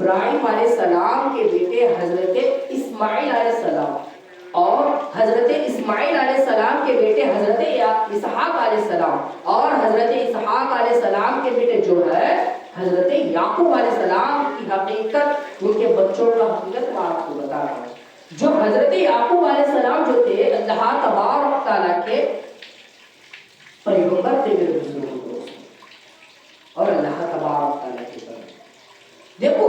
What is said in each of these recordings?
ابراہیم علیہ السلام کے بیٹے حضرت اسماعیل علیہ السلام اور حضرت اسماعیل علیہ السلام کے بیٹے حضرت اسحاق علیہ السلام اور حضرت اسحاق علیہ السلام کے بیٹے جو ہے حضرت یعقوب علیہ السلام کی حقیقت، ان کے بچوں کا حقیقت میں آپ کو بتا رہا ہوں۔ جو حضرت یعقوب علیہ السلام جو تھے اللہ تبارک و تعالیٰ کے پیغمبر تھے میرے بزرگوں، اور اللہ تبارک و تعالیٰ کے پیغمبر۔ دیکھو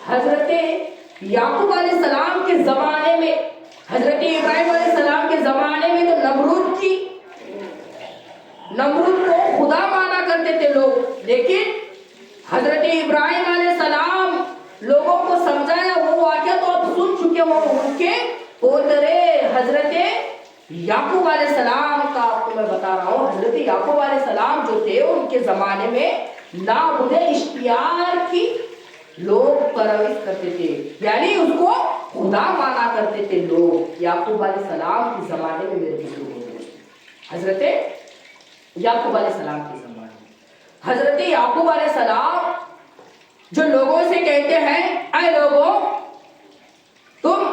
حضرت یعقوب علیہ السلام کے زمانے میں، حضرت ابراہیم علیہ السلام کے زمانے میں تو نمرود کو خدا مانا کرتے تھے لوگ، لیکن حضرت ابراہیم علیہ السلام لوگوں کو سمجھایا، وہ واقعہ تو آپ سن چکے ہو، ان کے پوترے حضرت یعقوب علیہ السلام کا آپ کو میں بتا رہا ہوں۔ حضرت یعقوب علیہ السلام جو تھے ان کے زمانے میں نابود اشتیار کی لوگ پرورش کرتے تھے، یعنی اس کو خدا مانا کرتے تھے لوگ یعقوب علیہ السلام کے زمانے میں میرے بزرگوں، حضرت یعقوب علیہ السلام کے زمانے میں حضرت یعقوب علیہ السلام جو لوگوں سے کہتے ہیں اے لوگوں تم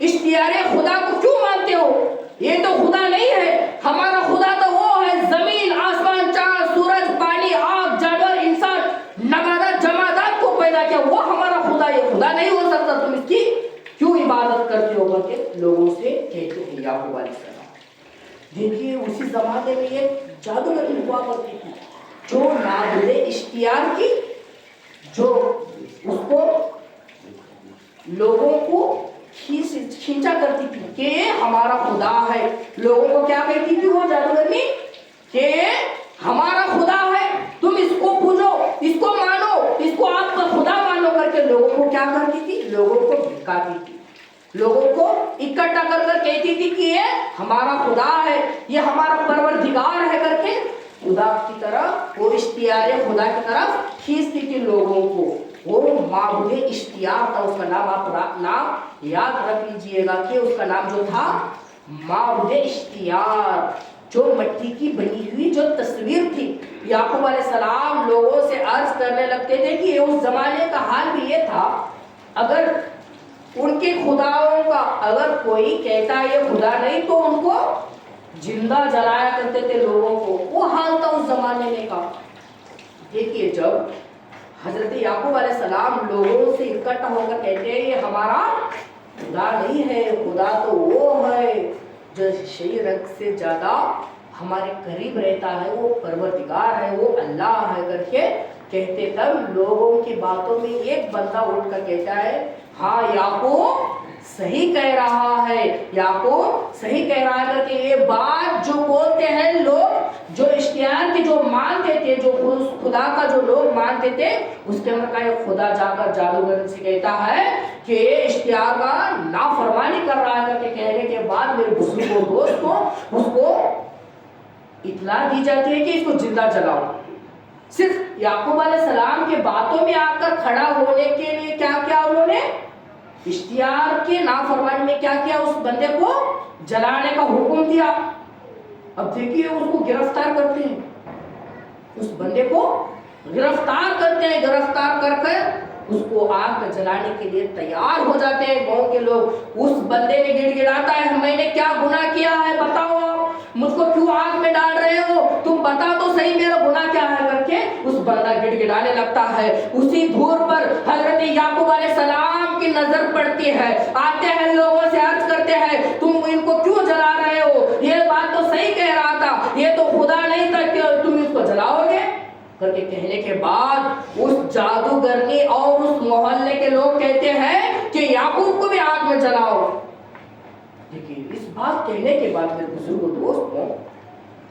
اشتیار خدا کو کیوں مانتے ہو، یہ تو خدا نہیں ہے، ہمارا خدا تو وہ ہے زمین آسمان چاند سورج پانی آگ جانور انسان نباتات جمادات کو پیدا کیا، وہ ہمارا خدا، یہ خدا نہیں ہو سکتا، تم اس کی کیوں عبادت کرتے ہو کہ لوگوں سے کہتے ہیں یعقوب علیہ السلام۔ دیکھیے اسی زمانے میں ایک جادوگر ہوا کرتی تھی جو نابود اشتیار کی، جو اس کو لوگوں کو کھینچا کرتی تھی کہ یہ ہمارا خدا ہے۔ لوگوں کو کیا کہتی تھی وہ جادوگرنی کہ ہمارا خدا ہے، تم اس کو پوجو، اس کو مانو، اس کو آپ کا خدا مانو کر کے لوگوں کو کیا کرتی تھی، لوگوں کو بھٹکاتی تھی، لوگوں کو اکٹھا کر کر کہتی تھی کہ یہ ہمارا خدا ہے، یہ ہمارا پروردگار ہے کر کے خدا کی طرف، وہ اشتیار خدا کی طرف کھینچتی تھی لوگوں کو۔ وہ معبود اشتیار تھا، اس کا نام آپ نام یاد رکھ لیجئے گا کہ اس کا نام جو تھا معبود اشتیار، جو مٹی کی بنی ہوئی جو تصویر تھی۔ یعقوب علیہ السلام لوگوں سے عرض کرنے لگتے تھے کہ اس زمانے کا حال بھی یہ تھا، اگر ان کے خداؤں کا اگر کوئی کہتا یہ خدا نہیں تو ان کو زندہ جلایا کرتے تھے لوگوں کو، وہ حال تھا اس زمانے میں کا۔ دیکھیے جب حضرت یعقوب علیہ السلام لوگوں سے اکٹھا ہو کر کہتے ہیں یہ ہمارا خدا نہیں ہے، خدا تو وہ ہے جو شہی رنگ سے زیادہ ہمارے قریب رہتا ہے، وہ پروردگار ہے، وہ اللہ ہے کر کے کہتے، تب لوگوں کی باتوں میں ایک بندہ اٹھ کر کہتا ہے ہاں یعقوب صحیح کہہ رہا ہے، یعقوب صحیح کہہ رہا ہے کہ یہ بات جو بولتے ہیں لوگ، جو اشتیار کے جو مانتے تھے، جو خدا کا جو لوگ مانتے تھے، اس کے اندر کا یہ خدا جا کر جادوگر سے کہتا ہے کہ یہ اشتیار کا نافرمانی کر رہا ہے کہ کہنے کے بعد میرے بزرگوں دوستوں اس کو اطلاع دی جاتی ہے کہ اس کو زندہ جلاؤ۔ صرف یعقوب علیہ السلام کے باتوں میں آ کر کھڑا ہونے کے لیے کیا کیا انہوں نے، اشتیار کے نافرمانی میں کیا کیا، اس بندے کو جلانے کا حکم دیا۔ اب دیکھیے اس کو گرفتار کرتے ہیں، اس بندے کو گرفتار کرتے ہیں، گرفتار کر کے اس کو آگ میں جلانے کے لیے تیار ہو جاتے ہیں گاؤں کے لوگ۔ اس بندے نے گڑ گڑاتا ہے میں نے کیا گناہ کیا ہے بتاؤ، آپ مجھ کو کیوں آگ میں ڈال رہے ہو، تم بتا تو صحیح میرا گناہ کیا ہے کر کے اس بندہ گڑ گڑانے لگتا ہے۔ اسی دھور پر حضرت یعقوب علیہ السلام کی نظر پڑتی ہے، آتے ہیں لوگوں سے عرض کرتے ہیں تم ان کو کیوں جلا رہے ہو، یہ بات تو صحیح کہہ رہا تھا، یہ تو خدا نہیں تھا کہ تم اس کو جلاؤ گے کر کے کہنے کے بعد اس جادوگرنی اور اس محلے کے لوگ کہتے ہیں کہ یعقوب کو بھی آگ میں جلاؤ۔ دیکھیے اس بات کہنے کے بعد میرے بزرگوں دوستوں،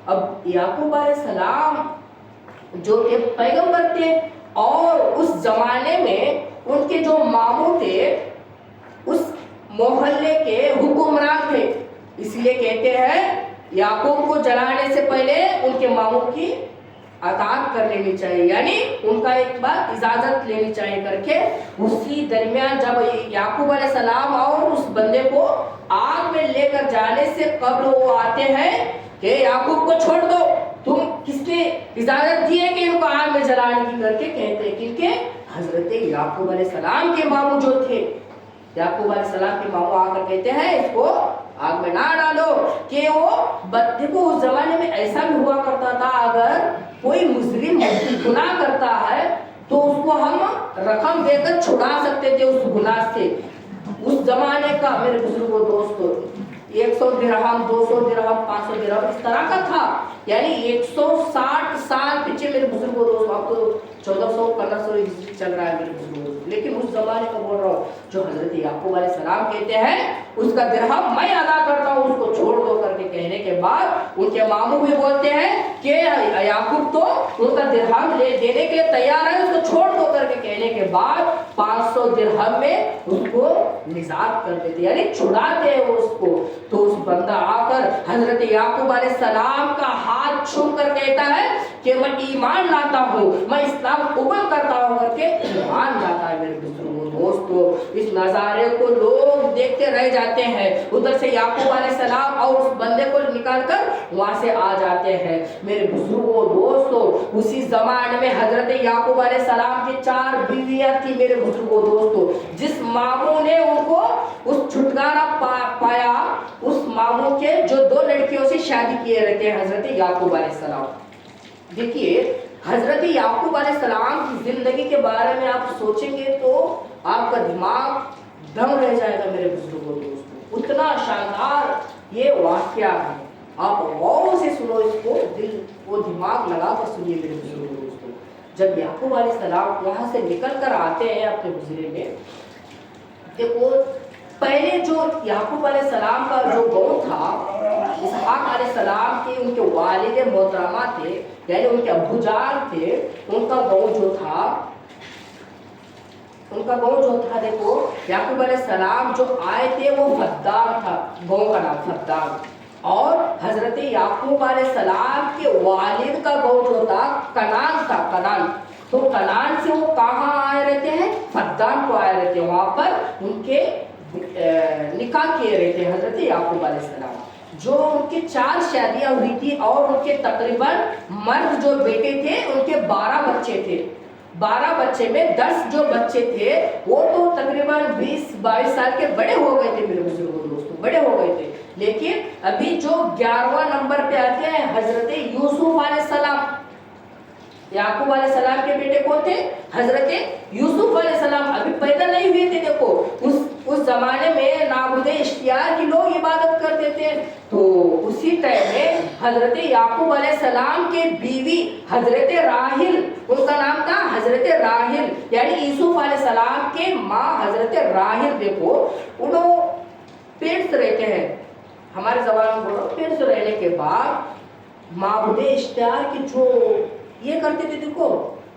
اب یعقوب علیہ السلام جو ایک پیغمبر تھے اور اس زمانے میں ان کے جو ماموں تھے اس محلے کے حکمران تھے، اس لیے کہتے ہیں یعقوب کو جلانے سے پہلے ان کے ماموں کی اطاعت کر لینی چاہیے، یعنی ان کا ایک بار اجازت لینی چاہیے کر کے۔ اسی درمیان جب یعقوب علیہ السلام اور اس بندے کو آگ میں لے کر جانے سے قبل وہ آتے ہیں کہ یعقوب کو چھوڑ دو، تم کس نے اجازت دی ہے کہ ان کو آگ میں جلانے کی کر کے کہتے ہیں، کیونکہ حضرت یعقوب علیہ السلام کے ماموں جو تھے، یعقوب علیہ السلام کے ماموں آ کر کہتے ہیں اس کو آگ میں نہ ڈالو، کہ وہ دیکھو اس زمانے میں ایسا بھی ہوا کرتا تھا، اگر کوئی مجرم گناہ کرتا ہے تو اس کو ہم رقم دے کر چھڑا سکتے تھے اس گناہ سے۔ اس زمانے کا میرے بزرگوں دوستو 100 درہم 200 درہم 500 درہم اس طرح کا تھا، یعنی 160 سال پیچھے میرے بزرگوں دوستو، اب تو 1400 چل رہا ہے میرے بزرگوں دوستو، لیکن اس زمانے کا بول رہا ہوں جو حضرت یعقوب علیہ السلام کہتے ہیں اس کا درہم میں ادا کرتا ہوں، اس کو چھوڑ دو کر کے کہنے کے بعد ان کے ماموں بھی بولتے ہیں کہ یعقوب تو ان کا درہم لے دینے کے لیے تیار ہے، اس کو چھوڑ دو کر کے کہنے کے بعد 500 درہم میں اس کو نزاعت کر دیتے، یعنی چھڑاتے ہیں اس کو۔ تو اس بندہ آ کر حضرت یعقوب علیہ السلام کا ہاتھ چھو کر کہتا ہے کہ میں ایمان لاتا ہوں، میں اسلام قبول کرتا ہوں کر کے ایمان لاتا ہے میرے بزرگوں دوستو۔ اس نظارے کو لوگ دیکھتے رہ جاتے ہیں، ادھر سے یعقوب علیہ السلام اور اس بندے کو نکال کر وہاں سے آ جاتے ہیں میرے بزرگوں دوستو۔ اسی زمانے میں حضرت یعقوب علیہ السلام کی 4 بیویاں تھی میرے بزرگوں دوستو، جس ماموں نے ان کو اس چھٹکارا پایا، اس ماموں کے جو 2 لڑکیوں سے شادی کیے رہتے ہیں حضرت یعقوب علیہ السلام۔ دیکھیے حضرت یعقوب علیہ السلام کی زندگی کے بارے میں آپ سوچیں گے تو آپ کا دماغ دم رہ جائے گا میرے بزرگوں دوستو، اتنا شاندار یہ واقعہ ہے۔ آپ غور سے سنو اس کو، دل کو دماغ لگا کر سنیے میرے بزرگوں دوستو۔ جب یعقوب علیہ السلام وہاں سے نکل کر آتے ہیں اپنے گزرے میں، دیکھو پہلے جو یعقوب علیہ السلام کا جو گاؤں تھا، اسحاق علیہ السلام کے ان کے والد محترمہ تھے، یعنی ان کے ابو جان تھے، ان کا گاؤں جو تھا دیکھو یعقوب علیہ السلام جو آئے تھے وہ فدان تھا، گاؤں کا نام فدان، اور حضرت یعقوب علیہ السلام کے والد کا گاؤں جو تھا کنعان تھا، کنعان۔ تو کنعان سے وہ کہاں آئے رہتے ہیں؟ فدان کو آئے رہتے ہیں، وہاں پر ان کے نکاح کیے رہتے ہیں حضرت یعقوب علیہ السلام۔ جو ان کی 4 شادیاں ہوئی تھی اور ان کے تقریباً مرد جو بیٹے تھے ان کے 12 بچے تھے، 12 بچے میں 10 جو بچے تھے وہ تو تقریباً 20-22 سال کے بڑے ہو گئے تھے میرے بزرگوں دوستوں، بڑے ہو گئے تھے، لیکن ابھی جو 11واں نمبر پہ آتے ہیں حضرت یوسف علیہ السلام۔ یعقوب علیہ السلام کے بیٹے کون تھے؟ حضرت یوسف علیہ السلام، ابھی پیدا نہیں ہوئے تھے۔ دیکھو اس زمانے میں نابود اشتیار کی لوگ عبادت کرتے تھے، تو اسی ٹائم میں حضرت یعقوب علیہ السلام کے بیوی حضرت راحل، ان کا نام تھا حضرت راحل، یعنی یوسف علیہ السلام کے ماں حضرت راحل۔ دیکھو انہوں پیٹ سے رہتے ہیں، ہمارے زبان میں بولو پیٹ سے رہنے کے بعد معبود اشتیار کی جو یہ کرتے تھے، دیکھو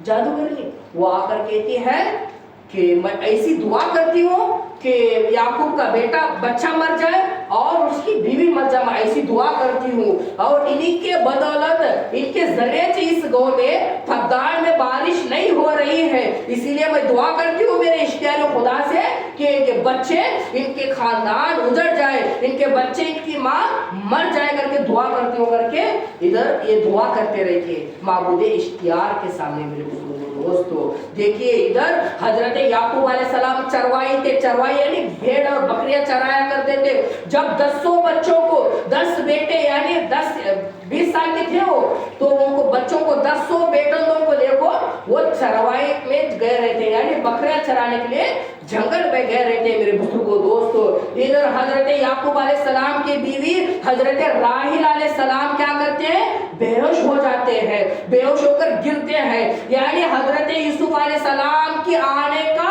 جادوگری، وہ آ کر کہتی ہے کہ میں ایسی دعا کرتی ہوں کہ یعقوب کا بیٹا بچہ مر جائے اور اس کی بیوی مر جائے، میں ایسی دعا کرتی ہوں، اور انہی کے بدولت ان کے ذریعے سے اس گاؤں میں فدان میں بارش نہیں ہو رہی ہے، اسی لیے میں دعا کرتی ہوں میرے اشتیار خدا سے کہ ان کے بچے، ان کے خاندان اجڑ جائے، ان کے بچے، ان کی ماں مر جائے کر کے دعا کرتی ہوں کر کے ادھر یہ دعا کرتے رہتے معبود اشتیار کے سامنے میرے بزرگوں دوستو۔ دیکھیے ادھر حضرت یعقوب علیہ السلام چروائی تھے، چروائی یعنی بھیڑ اور بکریاں چرایا کرتے تھے۔ جب 10 بچوں کو 10 بیٹے یعنی 20 سال کے تھے وہ، تو ان کو بچوں کو 10 بیٹوں کو لے کو وہ چروائی میں گئے رہتے، یعنی بکریاں چرانے کے لیے جنگل میں گئے رہتے میرے بزرگوں دوستو۔ ادھر حضرت یعقوب علیہ السلام کی بیوی حضرت راحل علیہ السلام کیا کرتے ہیں؟ بے ہوش ہو جاتے ہیں، بے ہوش ہو کر گرتے ہیں، یعنی حضرت یوسف علیہ السلام کی آنے کا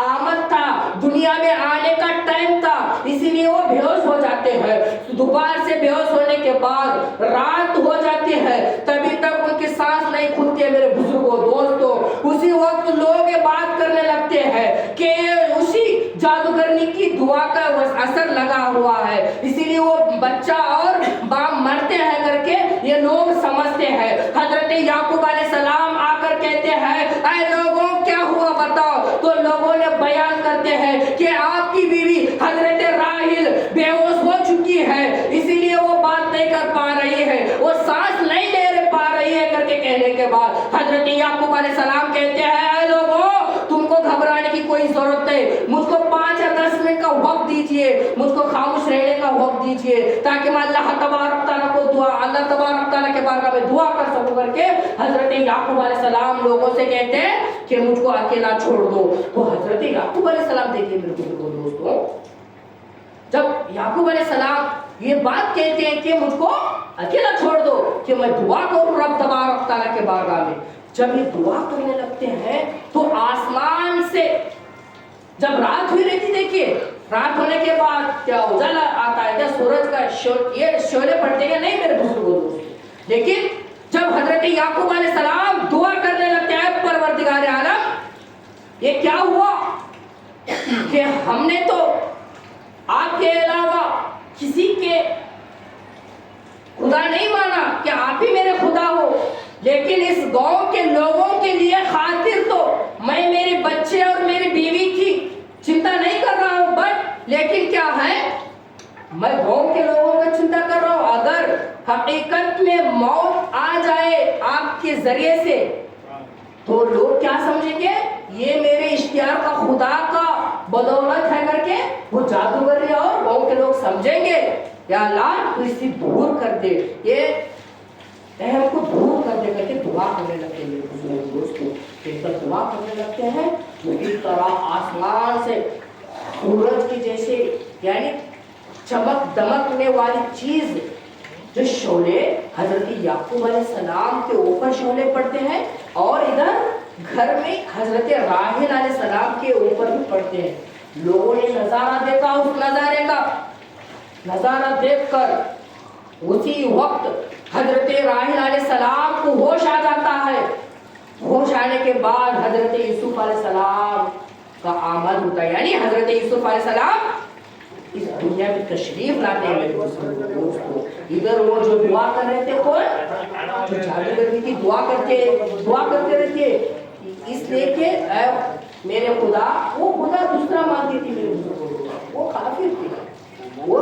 آمد تھا، دنیا میں آنے کا ٹائم تھا، اسی لیے وہ بے ہوش ہو جاتے ہیں۔ دوبارہ سے بے ہوش ہونے کے بعد رات ہو جاتی ہے، تبھی تک ان کی سانس نہیں کھلتی ہے میرے بزرگوں دوستو۔ اسی وقت لوگ بات کرنے لگتے ہیں کہ اسی جادوگرنی کی دعا کا اثر لگا ہوا ہے، اسی لیے وہ بچہ اور باپ مرتے ہیں کر کے یہ لوگ سمجھتے ہیں۔ حضرت یعقوب علیہ السلام آ کر کہتے ہیں اے لوگوں کیا ہوا بتاؤ، تو لوگوں نے بیان کرتے ہیں کہ آپ کی بیوی حضرت راحل بے ہوش ہو چکی ہے، اسی لیے وہ بات نہیں کر پا رہی ہے، وہ سانس نہیں لے پا رہی ہے کر کے کہنے کے بعد حضرت یعقوب علیہ السلام کہتے ہیں اے لوگوں कोई जरूरत नहीं, मुझको 5 या 10 मिनट का वक्त दीजिए, मुझको खामोश रहने का वक्त दीजिए, ताकि मैं अल्लाह तबारक तआला को अल्लाह तबारक तआला के बारे में दुआ कर सकूं करके हजरत याकूब अलैहिस्सलाम लोगों से कहते हैं कि मुझको अकेला छोड़ दो। तो हजरत याकूब अलैहिस्सलाम, देखिए मेरे दोस्तों, जब याकूब अलैहिस्सलाम ये बात कहते हैं कि मुझको अकेला छोड़ दो कि मैं दुआ करूं रब तबारक तआला के बारगाह में, जब ये दुआ करने लगते हैं तो आसमान से जब रात हुई रहती, देखिए रात होने के बाद क्या उजाला आता है, क्या सूरज का ये शोले पड़ते हैं नहीं मेरे बुजुर्गों दोस्तों। लेकिन जब हजरत याकूब अलैहिस्सलाम दुआ करने लगते हैं परवरदिगार आलम, ये क्या हुआ कि हमने तो आपके अलावा किसी के खुदा नहीं माना कि आप ही मेरे खुदा हो, लेकिन इस गांव के लोगों के लिए खातिर तो मैं मेरे बच्चे और मेरी बीवी की चिंता नहीं कर रहा हूं, बट लेकिन क्या है, मैं गांव के लोगों का चिंता कर रहा हूं। अगर हकीकत में मौत आ जाए आपके जरिए से तो लोग क्या समझेंगे, ये मेरे इश्तिहार का खुदा का बदौलत है करके वो जादूगर है, और गांव के लोग समझेंगे या अल्लाह तू इसे दूर कर दे, ये अहम को दूर कर दे करके दुआ करने लगते हैं मेरे दोस्तों। जब दुआ करने लगते हैं तो इस तरह आसमान से सूरज की जैसे यानी चमक दमकने वाली चीज जो शोले हजरत याकूब अलैहिस्सलाम के ऊपर शोले पड़ते हैं, और इधर घर में हजरत राहिल अलैहिस्सलाम के ऊपर भी पड़ते हैं। लोगों ने नजारा देखा, उस नजारे का नजारा देखकर उसी वक्त हजरत राहिल अलैहिस्सलाम को होश आ जाता है। होश आने के बाद हजरत यूसुफ अलैहिस्सलाम का आमद होता है, यानी हजरत यूसुफ अलैहिस्सलाम इस दुनिया में तशरीफ लाते हैं मेरे दोस्तों। इधर वो जो दुआ कर रहे थे, कौन जो जादूगर की दुआ करते रहते, इसलिए कि मेरे खुदा, वो खुदा दूसरा मानती थी मेरे बुजुर्गों, वो काफिर थी, वो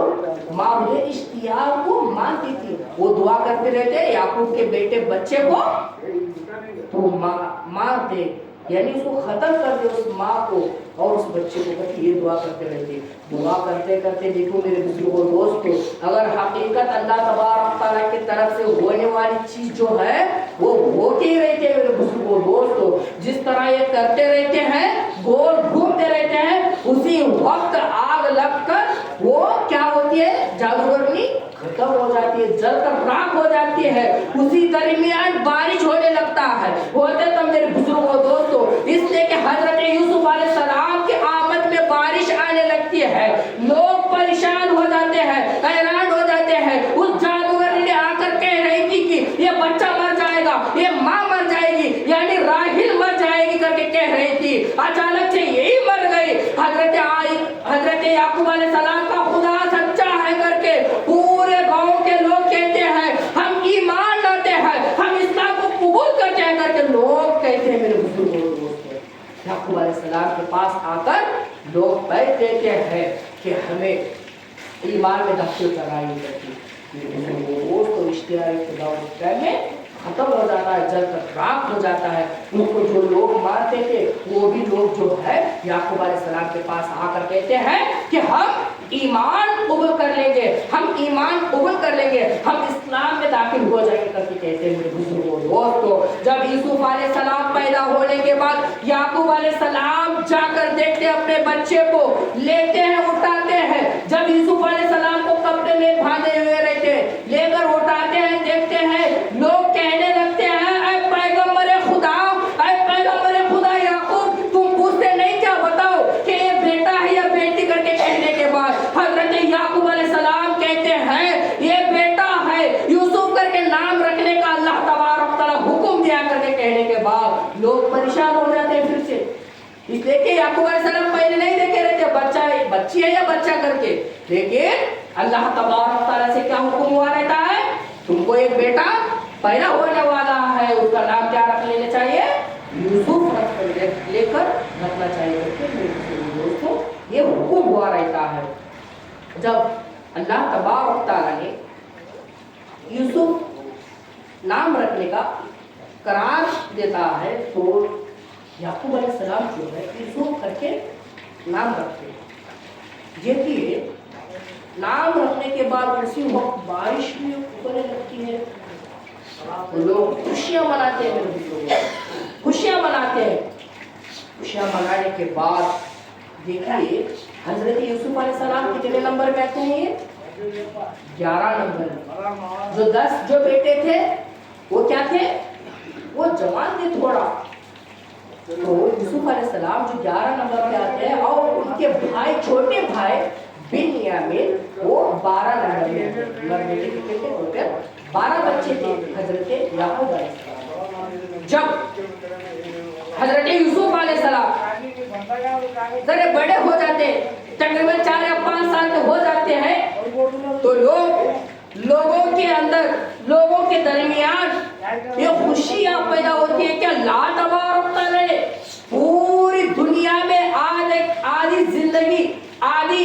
मामूले इश्तियार को मानती थी। वो दुआ करते रहते याकूब के बेटे बच्चे को तो मार दे, यानी उसको खत्म कर दे उस माँ को और उस बच्चे को, करके ये दुआ करते रहते। दुआ करते करते देखो मेरे बुजुर्गों दोस्तों, अगर हकीकत अल्लाह तबारक तआला की तरफ से होने वाली चीज जो है वो होती ही रहती है मेरे बुजुर्गों दोस्तों। जिस तरह ये करते रहते हैं, गोल घूमते रहते हैं, उसी वक्त आग लगकर वो क्या होती है, जादूगरनी खत्म हो जाती है, जलकर राख हो जाती है। उसी दरमियान बारिश होने लगता है। होते तो मेरे बुजुर्गों दोस्तों, इसलिए कि हजरत यूसुफ अलैहिस्सलाम के आमद में बारिश आने लगती है, लोग परेशान हो जाते हैं, हैरान हो जाते हैं। उस जादूगर ने आकर कह रही थी कि ये बच्चा मर जाएगा, ये माँ मर जाएगी, यानी राहिल मर जाएगी करके कह रही थी। अचानक से यही मर गई। हजरत याकूब अलैहिस्सलाम का खुदा सच्चा है करके पूरे गांव के लोग कहते हैं, हम ईमान लाते हैं, हम इस्लाम को कबूल करते हैं करके लोग कहते हैं मेरे बुजुर्गों। याकूब अलैहिस्सलाम के पास आकर लोग बैठ देते हैं कि हमें ईमान में दाखिल कराई करके वो तो इश्तिहारी खुदा में खत्म हो जाता है, जलकर राख हो जाता है। उनको जो लोग मारते थे वो भी लोग जो है याकूब अलैहिस्सलाम के पास आकर कहते हैं कि हम ईमान कबूल कर लेंगे, हम ईमान कबूल कर लेंगे, हम इस्लाम में दाखिल हो जाएंगे करके कहते हैं मेरे बुजुर्गों दोस्तों। जब यूसुफ अलैहिस्सलाम पैदा होने के बाद याकूब अलैहिस्सलाम जाकर देखते अपने बच्चे को, लेते हैं, उठाते हैं। जब यूसुफ अलैहिस्सलाम को कपड़े में बांधे हुए रहते, लेकर उठाते हैं, देखते हैं, लोग कहने लगते हैं, ऐ पैगंबरे खुदा याकूब, तुम पूछते नहीं क्या, बताओ कि ये बेटा है या बेटी करके कहने के बाद हजरत याकूब अलैहिस्सलाम कहते हैं ये बेटा है, यूसुफ करके नाम रखने का अल्लाह तबारक तआला हुक्म दिया करके कहने के बाद लोग परेशान हो जाते हैं फिर से। इसलिए कि याकूब अलैहिस्सलाम पहले नहीं देखे रहते बच्चा है, बच्ची है या बच्चा करके, लेकिन अल्लाह तबारक तआला से क्या हुक्म हुआ रहता है, तुमको एक बेटा पैदा होने वाला है, उसका नाम क्या रख लेना चाहिए, यूसुफ लेकर रखना चाहिए। दोस्तों ये हुक्म हुआ रहता है। जब अल्लाह तबारक तआला ने यूसुफ नाम रखने का करार देता है तो याकूब अलैहिस्सलाम जो है यूसुफ करके नाम रखते हैं। देखिए नाम रखने के बाद उसी वक्त बारिश भी होने लगती है, तो लोग खुशियां मनाते हैं, मेरे दोस्तों खुशियां मनाते हैं। खुशियां मनाने के बाद देखिए हजरत यूसुफ अलैहिस्सलाम कितने नंबर में आते हैं? ये 11 नंबर में। जो 10 जो बेटे थे वो क्या थे? वो जवान थे थोड़ा। तो यूसुफ अलैहिस्सलाम जो 11 नंबर पे आते हैं और उनके भाई छोटे भाई बिन्यामीन वो 12 नंबर में। बेटे कितने थे? टोटल 12 बच्चे थे हजरत याकूब अलैहिस्सलाम। जब हजरत यूसुफ अलैहिस्सलाम जरा बड़े हो जाते, तकरीबन 4 या 5 साल के हो जाते हैं, तो लोगों के अंदर, लोगों के दरमियान ये खुशियां पैदा होती है। क्या अल्लाह तबारक तआला ने पूरी दुनिया में आधी जिंदगी, आधी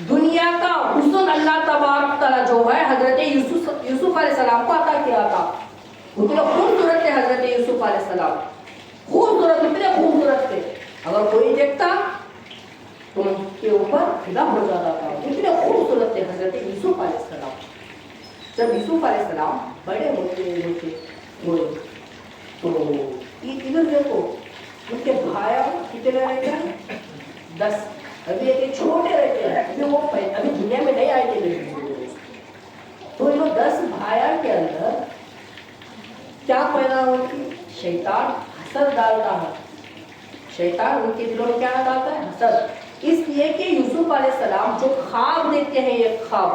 दुनिया का हुस्न अल्लाह तबारक तआला जो है हजरत यूसुफ अलैहिस्सलाम को अता किया था। उतने खूबसूरत थे हजरत यूसुफ अलैहिस्सलाम, खूबसूरत, इतने खूबसूरत थे, अगर कोई देखता तो उनके ऊपर फिदा हो जाता था, इतने खूबसूरत थे हजरत यूसुफ अलैहिस्सलाम। जब यूसुफ अलैहिस्सलाम बड़े हुए तो इधर देखो उनके भाई कितने रहते हैं? 10। अभी एक छोटे रहते हैं, अभी वो अभी दुनिया में नहीं आए थे। तो ये 10 भाइयों के अंदर क्या पैदा होती? शैतान हसद डालता है। शैतान उनके दिलों में क्या डालता है? हसद। इसलिए कि यूसुफ अलैहिस्सलाम जो ख्वाब देखते हैं, ये ख्वाब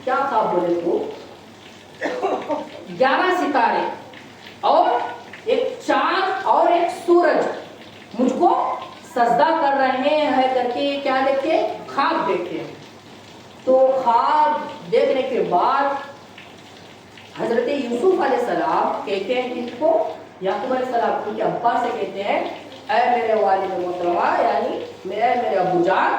क्या ख्वाब बोले तो 11 सितारे और एक चांद और एक सूरज मुझको सजदा कर रहे हैं करके क्या देखे? ख्वाब देखे। तो ख्वाब देखने के बाद हजरत यूसुफ अलैहिस्सलाम कहते हैं किसको? याकूब अलैहिस्सलाम उनके अब्बा से कहते हैं, ऐ मेरे वालिद मोहतरमा, यानी मेरे अब्बू जान,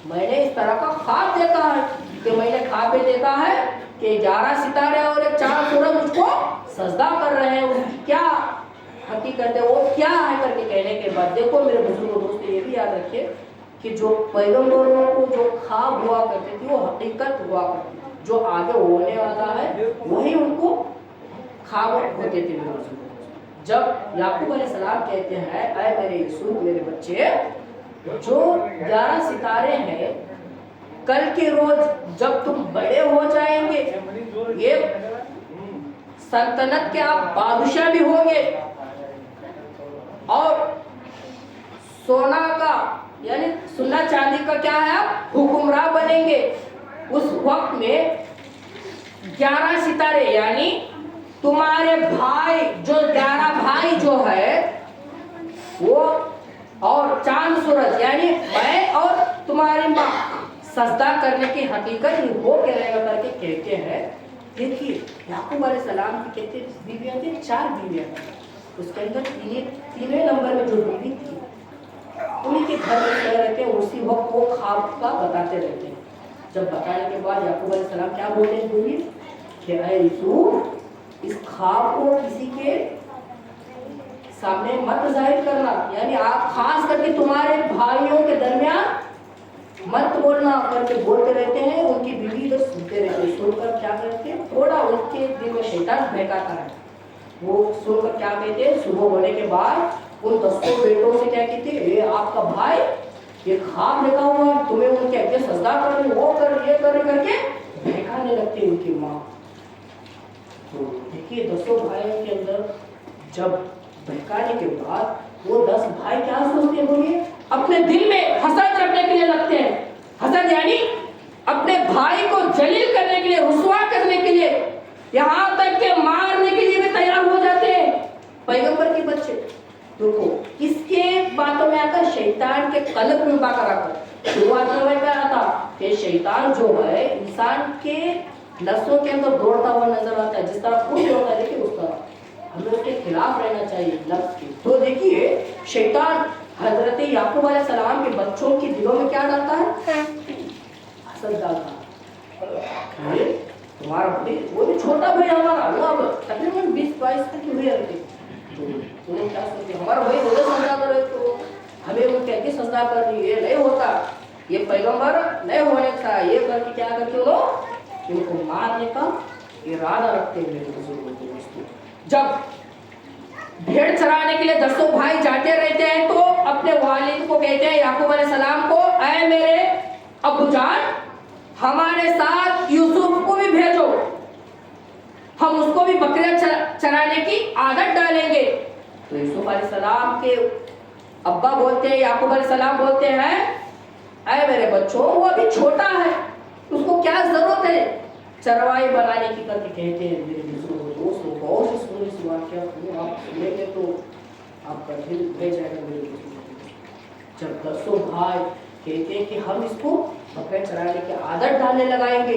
मैंने इस तरह का ख्वाब देखा है कि मैंने ख्वाब में देखा है कि 11 सितारे और एक चांद सूरज मुझको सजदा कर रहे हैं। उसकी क्या हकीकत है, वो क्या है करके कहने के बाद देखो मेरे बुजुर्ग दोस्तों, ये भी याद रखिए कि जो पैगंबरों को जो ख्वाब हुआ करते थे वो हकीकत हुआ करती थी। जो आगे होने वाला है वही उनको ख्वाब होते थे। जब याकूब अलैहिस्सलाम कहते हैं, ऐ मेरे यूसुफ, मेरे बच्चे, जो 11 सितारे हैं, कल के रोज जब तुम बड़े हो जाएंगे, ये सल्तनत के आप बादशाह भी होंगे और सोना का यानी सोना चांदी का क्या है, आप हुक्मरान बनेंगे। उस वक्त में 11 सितारे यानी तुम्हारे भाई जो 11 भाई जो है वो और चांद सूरज यानी मैं और तुम्हारी माँ सजदा करने की हकीकत वो करेगा करके कहते हैं। देखिए याकूब अलैहिस्सलाम की कितनी बीवियां थी? 4 बीवियां। उसके अंदर तीनवें नंबर में जो बीवी थी उन्हीं के घर में रह रहते हैं, उसी वक्त वो ख्वाब का बताते रहते हैं। जब बताने के बाद याकूब अलैहिस्सलाम क्या बोलते हैं बीवी कि ऐ यूसुफ, इस ख्वाब को किसी के सामने मत जाहिर करना, यानी आप खास करके तुम्हारे भाइयों के दरमियान मत बोलना करके बोलते रहते हैं। उनकी बीवी इधर सुनते रहते हैं, सुनकर क्या करते हैं, थोड़ा उनके दिल में शैतान बहकाता है। वो सुनकर क्या कहते हैं, सुबह होने के बाद उन 10 बेटों से क्या कहते हैं, ये आपका भाई ये ख्वाब देखा हुआ है, तुम्हें उनके आगे सजदा करने, वो कर ये कर करके बहकाने लगते हैं उनकी माँ। तो देखिए 10 भाइयों के अंदर जब बहकाने के बाद वो 10 भाई क्या सोचते हैं, बोलिए, अपने दिल में हसद रखने के लिए लगते हैं। हसद यानी अपने भाई को जलील करने के लिए, रुसवा करने के लिए, यहाँ तक के मारने के लिए भी तैयार हो जाते हैं पैगंबर के बच्चे। देखो किसके बातों में आकर, शैतान के कल्ब में बाकर आकर। शुरुआत में क्या था कि शैतान जो है इंसान के नसों के अंदर दौड़ता हुआ नजर आता है, जिस तरह खून होता है, देखिए उस तरह हमें उसके खिलाफ रहना चाहिए लफ्ज के। तो देखिए शैतान हजरत याकूब अलैहिस्सलाम के बच्चों के दिलों में क्या डालता है, हसद डालता है। तुम्हारा भाई वो भी छोटा भाई हमारा, वो अब तकरीबन 20-22 तक हुए रहते, उन्हें क्या सोचते हमारा भाई मुझे सजदा करे तो हमें वो कहती सजदा करनी, ये नहीं होता, ये पैगंबर नहीं होने था, ये करके क्या करते हो लोग इनको मारने का इरादा रखते हैं मेरे बुजुर्गों। जब भेड़ चराने के लिए 10 भाई जाते रहते हैं तो अपने वालिद को कहते हैं याकूब अलैहिस्सलाम को, ऐ मेरे अब्बूजान हमारे साथ यूसुफ को भी भेजो, हम उसको भी बकरियां चराने की आदत डालेंगे। तो यूसुफ अलैहिस्सलाम के अब्बा बोलते हैं, याकूब अलैहिस्सलाम बोलते हैं, ऐ मेरे बच्चों वो अभी छोटा है, उसको क्या जरूरत है चरवाई बनाने की करके कहते हैं। मेरे दोस्तों बहुत से सुने इस वाक्य को आप सुनेंगे तो आपका दिल बह जाएगा मेरे दोस्तों। जब 10 भाई कहते हैं कि हम इसको बकरे चराने की आदत डालने लगाएंगे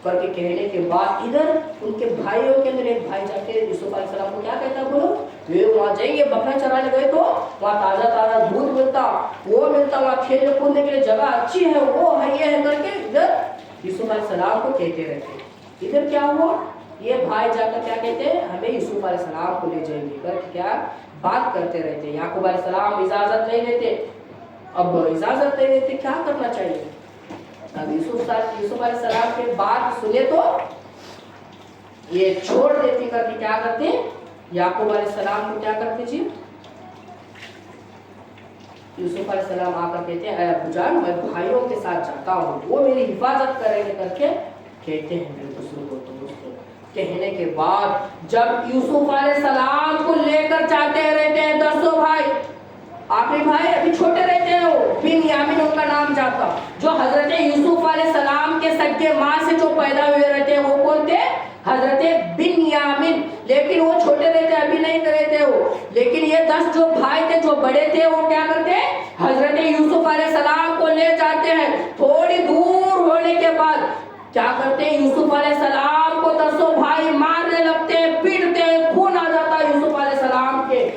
करके कहने के बाद इधर उनके भाइयों के अंदर एक भाई जाके यूसुफ अलैहिस्सलाम को क्या कहता है, बोलो वे वहाँ जाएंगे बकरा चराने गए तो वहाँ ताजा ताजा दूध मिलता, वो मिलता, वहाँ खेलने कूदने के लिए जगह अच्छी है, वो है ये है करके इधर यूसुफ अलैहिस्सलाम को कहते रहते। इधर क्या हुआ, ये भाई जाकर क्या कहते हैं, हमें यूसुफ अलैहिस्सलाम को ले जाएंगे करके क्या बात करते रहते। याकूब अलैहिस्सलाम इजाजत नहीं देते, अब इजाजत नहीं देते क्या करना चाहिए। अब यूसुफ अलैहिस्सलाम के बात सुने तो ये छोड़ देते करके क्या करते हैं, याकूब अलैहिस्सलाम को क्या करते जी, यूसुफ अलैहिस्सलाम आकर कहते हैं, ऐ अब्बूजान मैं भाइयों के साथ जाता हूँ, वो मेरी हिफाजत करेंगे करके कहते हैं मेरे बुजुर्गों। दोस्तों कहने के बाद जब यूसुफ अलैहिस्सलाम को लेकर जाते रहते हैं 10 भाई, आखिरी भाई अभी छोटे रहते हैं, वो बिन्यामीन उनका नाम जाता, जो हजरत यूसुफ अलैहिस्सलाम के सगे माँ से जो पैदा हुए रहते हैं वो कौन थे, हजरत बिन्यामीन, लेकिन वो छोटे रहते अभी नहीं रहते वो। लेकिन ये 10 जो भाई थे जो बड़े थे वो क्या करते हैं, हजरत यूसुफ अलैहिस्सलाम को ले जाते हैं। थोड़ी दूर होने के बाद क्या करते हैं, यूसुफ अलैहिस्सलाम को 10 भाई मारने लगते हैं, पीटते हैं, खून आ जाता है यूसुफ अलैहिस्सलाम के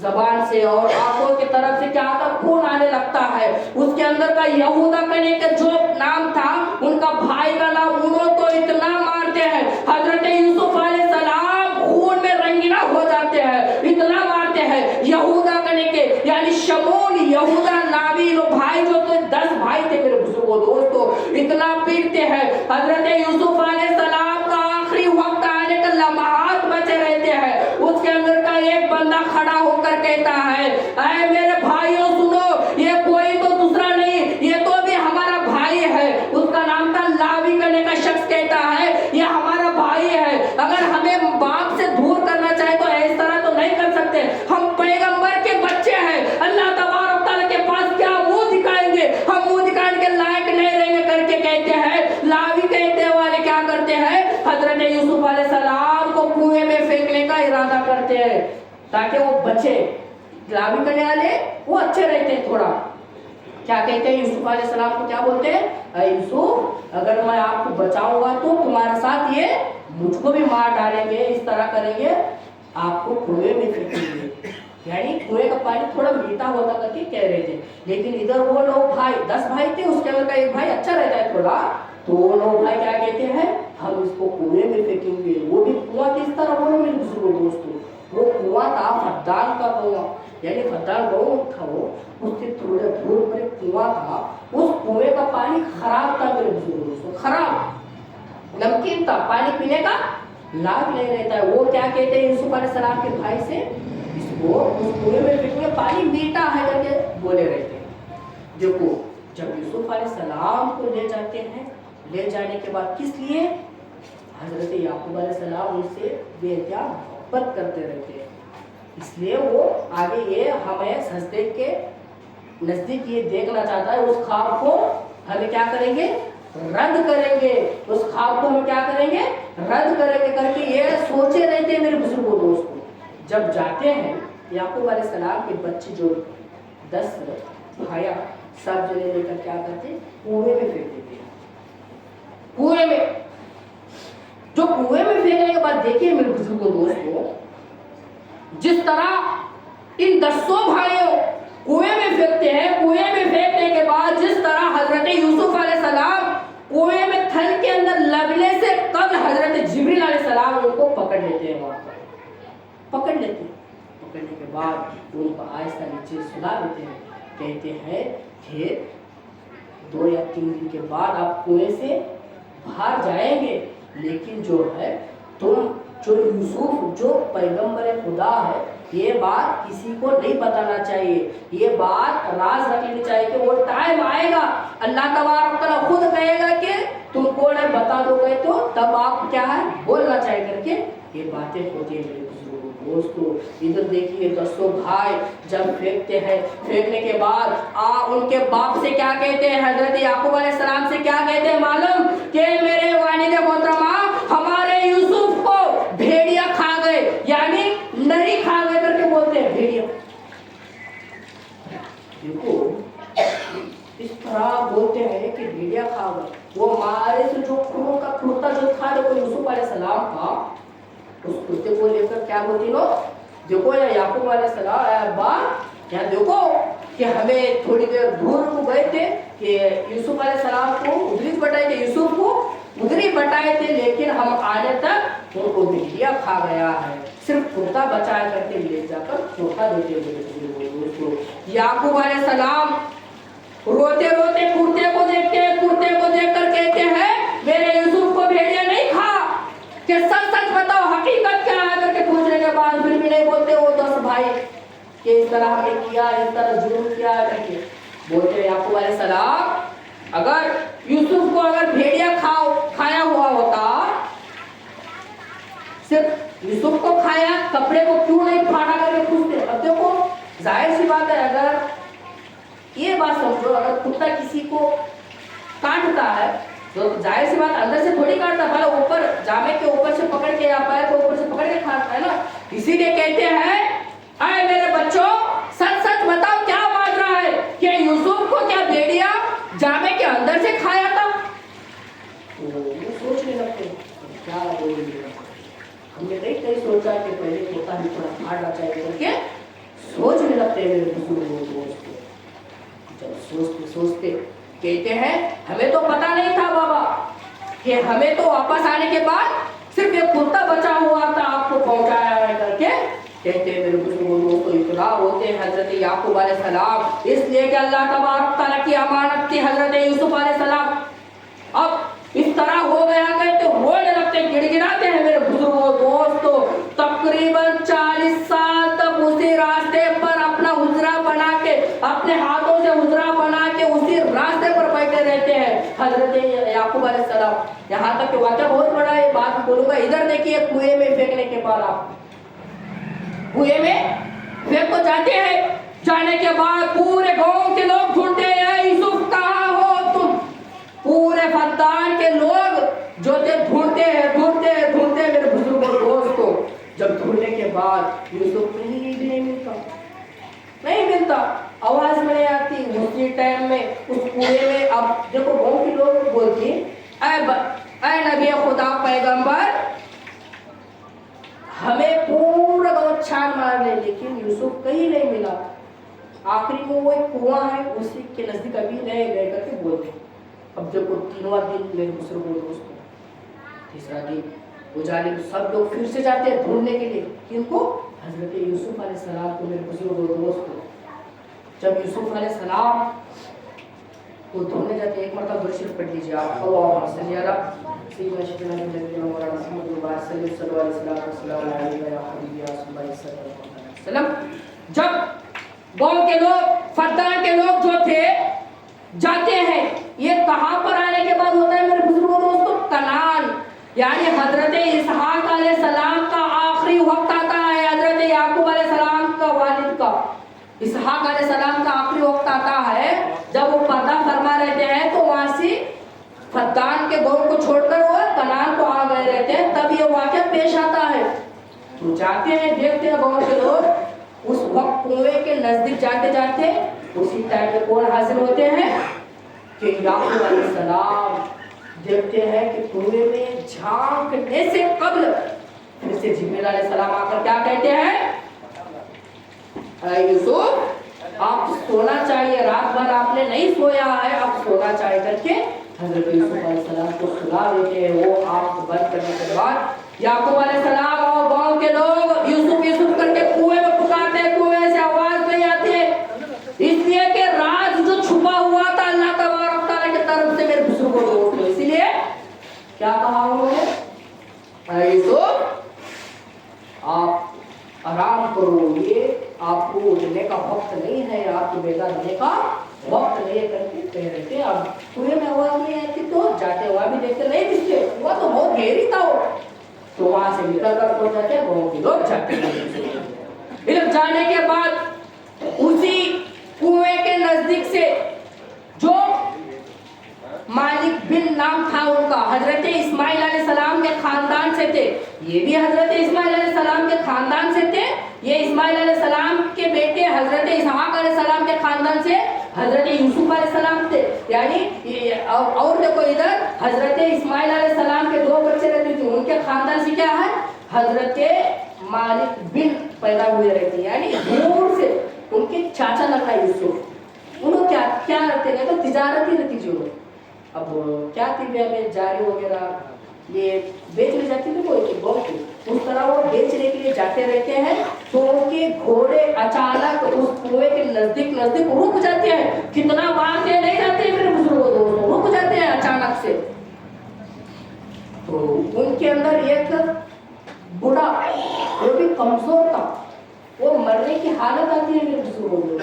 जबान से और आंखों की तरफ से क्या आता खून आने लगता है। उसके अंदर का यहूदा कने का जो नाम था उनका भाई का नाम, उन्होंने तो इतना मारते हैं हजरत यूसुफ अलैहिस्सलाम खून में रंगीना हो जाते हैं, इतना मारते हैं। यहूदा कने के यानी शमून यहूदा नावी लो भाई जो तो 10 भाई थे मेरे बुजुर्गों दोस्तों, इतना पीटते हैं। हजरत यूसुफ अलैहिस्सलाम का आखिरी वक्त आने का लम्हात बचे रहते हैं, उसके अंदर का एक बंदा खड़ा होकर कहता है, ऐ मेरे भाइयों सुनो, ये कोई तो दूसरा नहीं, ये तो भी हमारा भाई है। उसका नाम था लावी करने का शख्स कहता है, ये हमारा भाई है, अगर हमें बाप से दूर करना चाहे तो इस तरह तो नहीं कर सकते, हम पैगंबर के बच्चे हैं, अल्लाह तबारक तआला के पास क्या मुंह दिखाएंगे, हम मुंह दिखाने के लायक नहीं रहेंगे करके कहते हैं। लावी कहते वाले क्या करते हैं, हजरत यूसुफ अलैहिस्सलाम को कुएं में फेंकने का इरादा करते हैं ताकि वो बचे। लावी करने वाले वो अच्छे रहते हैं थोड़ा, क्या कहते हैं यूसुफ अलैहिस्सलाम को क्या बोलते हैं, ऐ यूसुफ अगर मैं आपको बचाऊंगा तो तुम्हारे साथ ये मुझको भी मार डालेंगे, इस तरह करेंगे, आपको कुएं में फेंकेंगे। यानी कुएं का पानी थोड़ा मीठा होता करके कह रहे थे। लेकिन इधर वो लोग भाई 10 भाई थे, उसके अंदर का एक भाई अच्छा रहता है थोड़ा, तो वो लोग भाई क्या कहते हैं, हम इसको कुएं में फेंकेंगे। वो भी कुआं किस तरह, बोलो मेरे बुजुर्गों दोस्तों, वो कुआं था फद्दान का कुआं, यानी फद्दान गाँव था वो, उससे थोड़े दूर पर एक कुआं था। उस कुएं का पानी खराब था मेरे बुजुर्गों दोस्तों, खराब नमकीन था, पानी पीने का लायक नहीं रहता है। वो क्या कहते हैं यूसुफ अलैहिस्सलाम के भाई से, इसको उस कुएं में फेंकेंगे, पानी मीठा है करके बोले रहते हैं। देखो जब यूसुफ अलैहिस्सलाम को ले जाते हैं, ले जाने के बाद किस लिए, हजरत याकूब अलैहिस्सलाम उनसे बेइंतहा मोहब्बत करते रहते हैं, इसलिए वो आगे ये हमें सजदे के नजदीक ये देखना चाहता है। उस ख्वाब को हमें क्या करेंगे, रद्द करेंगे, उस ख्वाब को हम क्या करेंगे, रद्द करेंगे करके ये सोचे रहते हैं मेरे बुजुर्गों दोस्तों। जब जाते हैं याकूब अलैहिस्सलाम के बच्चे जो 10 भाया सब जने लेकर क्या करते, कुएं में फेंक देते हैं। कुएं में, जो कुएं में फेंकने के बाद देखिए मेरे बुजुर्गों दोस्तों, जिस तरह इन 10 भाइयों कुएं में फेंकते हैं, कुएं में फेंकने के बाद जिस तरह हजरत यूसुफ अलैहिस्सलाम कुएं में थल के अंदर लगने से कब हजरत जिब्रील अलैहिस्सलाम उनको पकड़ लेते हैं, वहां पर पकड़ लेते हैं। بعد उनको आहिस्ता नीचे सुला देते हैं, कहते हैं कि 2 या 3 दिन के बाद आप कुएं से बाहर जाएंगे, लेकिन जो है तुम जो यूसुफ जो पैगंबर खुदा है, ये बात किसी को नहीं बताना चाहिए, ये बात राज रख लेनी चाहिए कि वो टाइम आएगा अल्लाह तबारक तआला खुद कहेगा कि तुम कौन है बता दोगे तो तब आप क्या है बोलना चाहिए करके ये बातें होती है। मेरे दोस्तों इधर देखिए दोस्तों, भाई जब फेंकते हैं, फेंकने के बाद उनके बाप से क्या कहते हैं, हजरत याकूब अलैहिस्सलाम से क्या कहते हैं मालूम, कि मेरे वालिद मोहतरमा हमारे यूसुफ को भेड़िया खा गए, यानी नरी खा गए करके बोलते हैं भेड़िया। देखो इस तरह बोलते हैं कि भेड़िया खा गए, वो मारे से जो खून का कुर्ता जो था देखो यूसुफ अलैहिस्सलाम का, उस कुत्ते को लेकर क्या बोलती लो, देखो या याकूब अलैहिस्सलाम अब्बा यहाँ देखो कि हमें थोड़ी देर दूर को गए थे कि यूसुफ अलैहिस्सलाम को उधरी बटाए थे, यूसुफ को उधरी बटाए थे, लेकिन हम आने तक उनको भेड़िया खा गया है, सिर्फ कुर्ता बचाया करके ले जाकर धोखा देते हुए। याकूब अलैहिस्सलाम रोते रोते कुर्ते को देखते हैं, कुर्ते को देखकर कहते हैं मेरे यूसुफ को भेड़िया नहीं खा, कि सच सच बताओ हकीकत क्या है करके पूछने के बाद फिर भी नहीं बोलते वो 10 भाई कि इस तरह हमने किया, इस तरह जुर्म किया करके बोलते याकूब अलैहिस्सलाम अगर यूसुफ को अगर भेड़िया खाया हुआ होता, सिर्फ यूसुफ को खाया, कपड़े को क्यों नहीं फाड़ा करके पूछते। अब देखो जाहिर सी बात है, अगर ये बात समझो, अगर कुत्ता किसी को काटता है तो जाहिर सी बात अंदर से थोड़ी काटता, पहले ऊपर जामे के ऊपर से पकड़ के या पैर को ऊपर से पकड़ के खाता है ना। इसीलिए कहते हैं अरे मेरे बच्चों सच सच बताओ क्या बात रहा है कि यूसुफ को क्या भेड़िया जामे के अंदर से खाया था। वो सोचने लगते क्या बोलेंगे, हमने नहीं सोचा कि पहले तोता ही थोड़ा काटना चाहिए करके सोचने लगते हैं मेरे दोस्त। जब सोचते सोचते कहते हैं हमें तो पता नहीं था बाबा कि हमें तो वापस आने के बाद सिर्फ एक कुत्ता बचा हुआ था आपको पहुंचाया है करके। कहते हैं मेरे बुजुर्गों को इतना होते हैं हजरत याकूब अलैहिस्सलाम, इसलिए कि अल्लाह तबारक तआला की अमानत थी हजरत यूसुफ अलैहिस्सलाम। अब इस तरह हो गया कहते रोने लगते, गिड़गिड़ाते हैं मेरे बुजुर्गों दोस्तों। तकरीबन 40 साल तक उसी रास्ते पर अपना हुजरा बना के, अपने हाथों से हुजरा बना के उसी रास्ते पर बैठे रहते हैं हजरत याकूब अलैहिस्सलाम। यहाँ तक कि वाक़या बहुत बड़ा है, बात बोलूंगा। इधर देखिए कुएं में फेंकने के बाद आप कुएं में फेंक को जाते हैं, जाने के बाद पूरे गांव के लोग ढूंढते हैं यूसुफ कहाँ हो तुम। पूरे फद्दान के लोग जो थे ढूंढते हैं मेरे बुजुर्गों दोस्तों। जब ढूंढने के बाद यूसुफ नहीं मिलता, आवाज में नहीं आती। उसी टाइम में उस कुएं में अब देखो गांव के लोग बोलते ऐ नबी खुदा पैगंबर हमें पूरा गांव छान मार ले, लेकिन यूसुफ कहीं नहीं मिला। आखिरी में वो एक कुआं है उसी के नजदीक अभी नहीं गए करके बोलते। अब देखो 3वां दिन मेरे बुजुर्गों दोस्तों, 3रा दिन उजाले सब लोग फिर से जाते हैं ढूंढने के लिए किनको, हजरत यूसुफ अलैहिस्सलाम को। मेरे बुजुर्गों दोस्तों जब यूसुफ अलैहिस्सलाम को ढूंढने जाते एक मरतबा दुरूद शरीफ पढ़ लीजिए आप, अल्लाहुम्मा सल्ली अला सय्यिदना नबीना मौलाना मुहम्मद सल्लल्लाहु अलैहि वसल्लम। जब गांव के लोग फद्दान के लोग जो थे जाते हैं, ये कहां पर आने के बाद होता है मेरे बुजुर्गों दोस्तों, कनान, यानी हजरत इसहाक अलैहिस्सलाम का आखिरी वक्त आता है। हजरत याकूब अलैहिस्सलाम का वालिद का इसहाक अलैहिस्सलाम का आखिरी वक्त आता है, जब वो पर्दा फरमा रहते हैं तो वहां से फद्दान के गांव को छोड़कर वो कनान को आ गए रहते हैं। तब ये वाक़या पेश आता है। तो जाते हैं देखते हैं गांव के लोग उस वक्त कुएं के नजदीक जाते जाते उसी टाइम में कौन हाजिर होते हैं कि याकूब अलैहिस्सलाम। देखते हैं कि कुएं में झांकने से कब्ल फिर से जिब्रील अलैहिस्सलाम आकर क्या कहते हैं, यूसुफ आप सोना चाहिए, रात भर आपने नहीं सोया है, आप सोना चाहिए करके हजरत यूसुफ अलैहिस्सलाम को सुला देते हैं। वो आंख बंद करने के बाद याकूब अलैहिस्सलाम और गांव के लोग यूसुफ यूसुफ करके कुएं में पुकारते हैं, कुएं क्या कहा उन्होंने, यूसुफ आप आराम करो, ये आपको उठने का वक्त नहीं है, आपको बेगा रहने का वक्त नहीं है करके कह रहे थे। अब कुएं में आवाज नहीं आती तो जाते हुआ भी देखते नहीं दिखते, हुआ तो बहुत गहरी था वो, तो वहां से निकल कर पहुंच जाते गाँव के लोग जाते। इधर जाने के बाद उसी कुएं के नजदीक से जो मालिक बिन नाम था उनका, हजरत इस्माइल अलैहिस्सलाम के खानदान से थे, ये भी हजरत इस्माइल अलैहिस्सलाम के खानदान से थे, ये इस्माइल अलैहिस्सलाम के बेटे हजरत इसहाक अलैहिस्सलाम के खानदान से हजरत यूसुफ अलैहिस्सलाम थे। यानी और देखो इधर हजरत इस्माइल अलैहिस्सलाम के दो बच्चे रहते थे, उनके खानदान से क्या है, हजरत मालिक बिन पैदा हुए रहते, यानी दूर से उनके चाचा लगता है यूसुफ। उन्होंने क्या रखते थे, तो तिजारत ही रहती थी। अब क्या थी में जारी वगैरह ये बेचने जाती थी कोई बहुत, उस तरह वो बेचने के लिए जाते रहते हैं, तो उनके घोड़े अचानक उस कुएं के नजदीक रुक जाते हैं। कितना मारते नहीं जाते मेरे बुजुर्गों, दोस्तों रुक जाते हैं अचानक से। तो उनके अंदर एक बूढ़ा, वो भी कमजोर था, वो मरने की हालत आती है मेरे बुजुर्गों,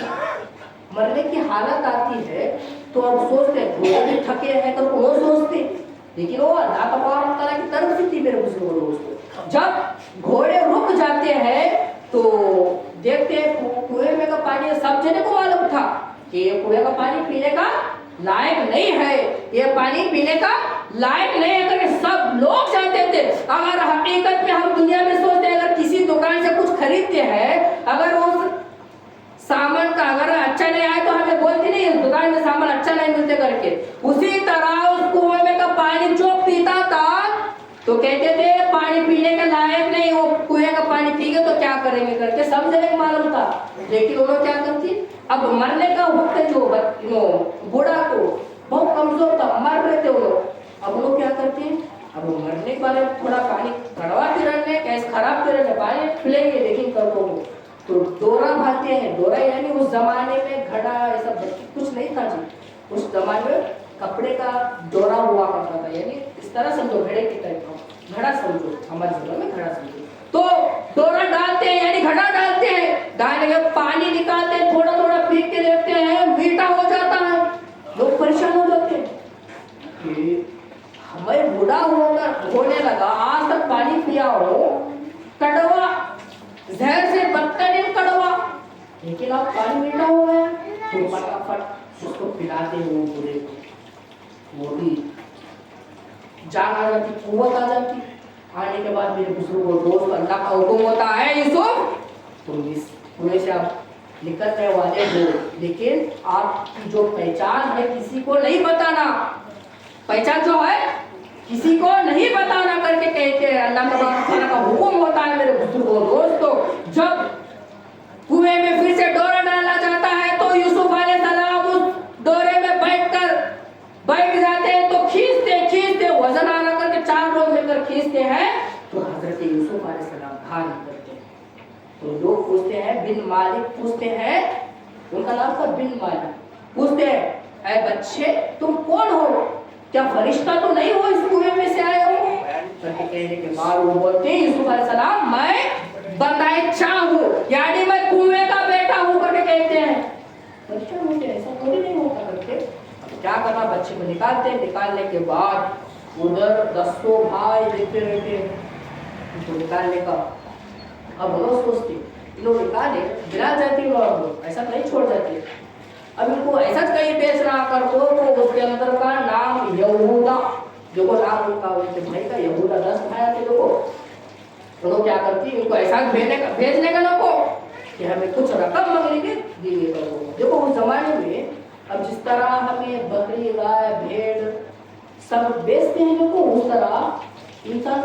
मरने की हालत आती है। तो अब सोचते हैं घोड़े भी थके हैं तो वो सोचते, लेकिन वो अल्लाह तबारक तआला की तरफ से थी मेरे बुजुर्गों दोस्तों। जब घोड़े रुक जाते हैं तो देखते हैं कुएं में का पानी, सब जने को मालूम था कि ये कुएं का पानी पीने का लायक नहीं है, ये पानी पीने का लायक नहीं है करके सब लोग जानते थे। अगर हकीकत में हम दुनिया में सोचते हैं, अगर किसी दुकान से कुछ खरीदते हैं, अगर उस सामान का अगर अच्छा नहीं आए तो हमें बोलते नहीं इस दुकान में सामान अच्छा नहीं मिलते करके, उसी तरह उस कुएं में का पानी जो पीता था तो कहते थे पानी पीने के लायक नहीं, वो कुएं का पानी पीगे तो क्या करेंगे करके सब जने को मालूम था। लेकिन उन्होंने क्या करती, अब मरने का वक्त जो बूढ़ा को बहुत कमजोर था, मर रहे थे वो लोग, अब लोग क्या करते हैं, अब मरने के बाद थोड़ा पानी कड़वाते रहने, कैसे खराब रहने, पानी पिलेंगे लेकिन करो तो डोरा भाते हैं। डोरा यानी उस जमाने में घड़ा ऐसा कुछ नहीं था जी, उस जमाने में कपड़े का डोरा हुआ करता था, यानी इस तरह समझो घड़े की टाइप का घड़ा समझो, हमारे जगह में घड़ा समझो। तो डोरा डालते हैं यानी घड़ा डालते हैं, डालने के पानी निकालते हैं, थोड़ा थोड़ा पी के देखते हैं, मीठा हो जाता है, लोग परेशान हो जाते हैं। हमें बूढ़ा होने लगा, आज तक पानी पिया हो, कड़वा जहर से बदतरीन कड़वा, लेकिन अब पानी मीठा हो गया तो फटाफट उसको पिलाते हो बूढ़े को, वो भी जान आ जाती, कुव्वत आ जाती। आने के बाद मेरे बुजुर्गों दोस्त, अल्लाह का हुक्म होता है यूसुफ तुम इस कुएं से आप निकलने वाले हो, लेकिन आपकी जो पहचान है किसी को नहीं बताना, पहचान जो है किसी को नहीं बताना करके कहते हैं। अल्लाह तबारक का हुक्म होता है मेरे बुजुर्गों दोस्तों। जब कुएं में फिर से डोरा डाला जाता है तो यूसुफ अलैहिस्सलाम उस डोरे में बैठ जाते हैं, तो खींचते वजन आना करके 4 लोग मिलकर खींचते हैं, तो हजरत यूसुफ अलैहिस्सलाम भाग निकलते हैं। तो लोग पूछते हैं, बिन मालिक पूछते हैं, उनका नाम था बिन मालिक, पूछते हैं ऐ बच्चे तुम कौन हो, क्या फरिश्ता तो नहीं हो, इस कुएं में से आए हो करके कहने के बाद वो बोलते हैं यूसुफ अलैहिस्सलाम मैं बंदा हूँ, यानी मैं कुएं का बेटा हूँ करके कहते हैं। बच्चा मुझे ऐसा थोड़ी नहीं होता करके क्या करना, बच्चे को निकालते हैं, निकालने के बाद उधर 10 भाई देखते रहते उनको निकालने का। अब लोग सोचते लोग निकाले गिरा जाती लोग, ऐसा नहीं छोड़ जाते, अब इनको ऐसा कहीं बेच रहा कर दो तो उसके अंदर का नाम यहूदा, देखो नाम उनका उनके भाई का यहूदा 10 भाई थे देखो, तो लोग क्या करती इनको ऐसा भेजने का लोगों कि हमें कुछ रकम मांगेंगे देंगे लोगों। देखो उस जमाने में अब जिस तरह हमें बकरी गाय भेड़ सब बेचते हैं लोगों, उस तरह इंसान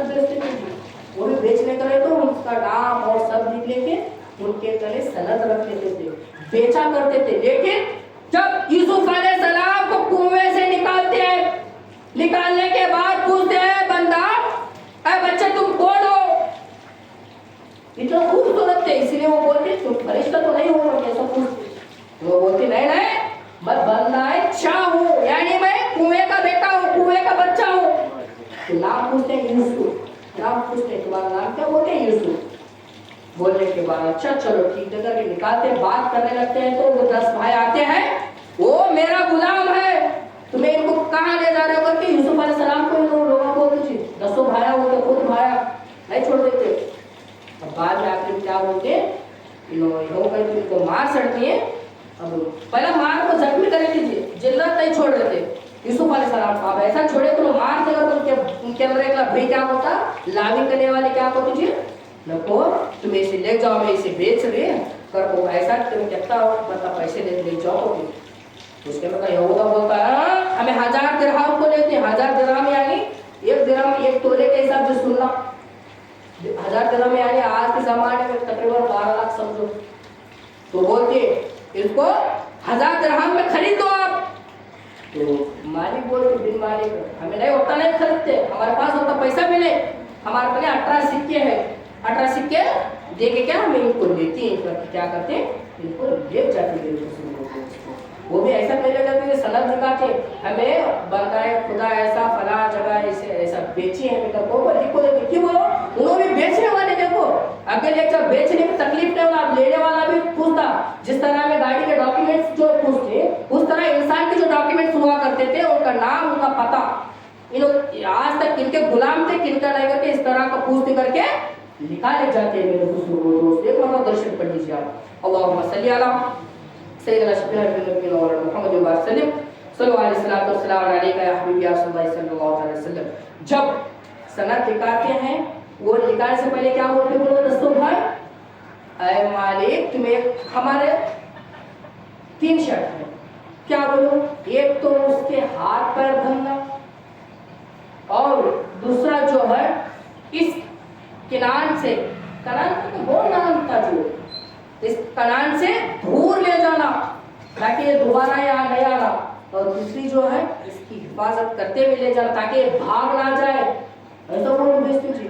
बेचते थे, वो भी बेचने करे तो उसका नाम और सब लिख लेके उनके गले सनद रख लेते थे, बेचा करते थे। लेकिन जब यूसुफ अलैहिस्सलाम को कुएं से निकालते हैं, निकालने के बाद पूछते हैं बंदा ऐ बच्चे तुम कौन हो, इतना खूबसूरत थे इसलिए वो बोलते तुम फरिश्ता तो नहीं हो, कैसा पूछते, वो बोलते नहीं मैं बंदा हूँ, यानी मैं कुएं का बेटा हूँ, कुएं का बच्चा हूँ। तो नाम पूछते हैं यूसुफ, नाम पूछते हैं तुम्हारा नाम क्या, बोलते हैं यूसुफ। बोलने के बाद अच्छा चलो ठीक है करके निकालते, बात करने लगते हैं तो वो 10 भाई आते हैं, वो मेरा गुलाम है, तुम्हें इनको कहाँ ले जा रहे हो करके यूसुफ अलैहिस्सलाम को लोगों को कुछ 10 भाया होते, खुद भाया नहीं छोड़ देते। अब बाद में आखिर में क्या बोलते, इनको मार सड़ती है, अब पहला मार को जख्मी कर लीजिए, जिल्लत नहीं छोड़ देते यूसुफ अलैहिस्सलाम को। अब ऐसा छोड़े तो मार देगा तो उनके अंदर एक भाई क्या होता, लावी करने वाले क्या होते तुझे नको, तुम इसे ले जाओ, मैं इसे बेच रहे कर को ऐसा तुम कहता हो, मतलब पैसे ले जाओ। उसके बाद यहूदा बोलता है हमें 1000 दिरहम को लेते हैं, 1000 दिरहम यानी 1 दिरहम 1 तोले के हिसाब से सुनना, 1000 दिरहम यानी आज के जमाने में तकरीबन 12 लाख समझो। तो बोलते इसको 1000 दिरहम में खरीद दो आप। तो मालिक बोलते बिन मालिक हमें नहीं होता, नहीं खरीदते, हमारे पास होता पैसा भी नहीं, हमारे पास 18 सिक्के हैं, 18 सिक्के दे के क्या हमें इनको लेते हैं, क्या करते इनको ले जाते हैं। वो भी ऐसा नहीं लगा कि सनद दिखाते हमें बनता है खुदा ऐसा फला जगह ऐसे ऐसा बेची है, बेटा को लिखो क्यों बोलो, उन्होंने भी बेचने वाले देखो आगे लेकर बेचने में तकलीफ नहीं होगा, लेने वाला भी पूछता, जिस तरह में गाड़ी के डॉक्यूमेंट्स जो पूछते उस तरह इंसान के जो डॉक्यूमेंट्स हुआ करते थे, उनका नाम उनका पता, आज तक किनके गुलाम थे किनका नहीं करके इस तरह का पूछते करके निकाले जाते हैं। मेरे दोस्त एक बार दर्शन पढ़ लीजिए आप। अल्लाहुम्मा सल्ली अला सय्यदना शफीअल और मुहम्मद व सल्लम सल्लल्लाहु अलैहि वसल्लम या हबीबी सल्लल्लाहु अलैहि वसल्लम। जब सनद निकालते हैं वो निकालने से पहले क्या बोलते हैं, बोलो दोस्तों भाई ऐ मालिक तुम्हें हमारे 3 शर्त है, क्या बोलो, एक तो उसके हाथ पैर भरना, और दूसरा जो है इस किनान से, कनान तो वो नाम था जो इस कनान से दूर ले जाना ताकि ये दोबारा यहाँ नहीं आना, और दूसरी जो है इसकी हिफाजत करते हुए ले जाना ताकि ये भाग ना जाए। ऐसा बोलो बेचते जी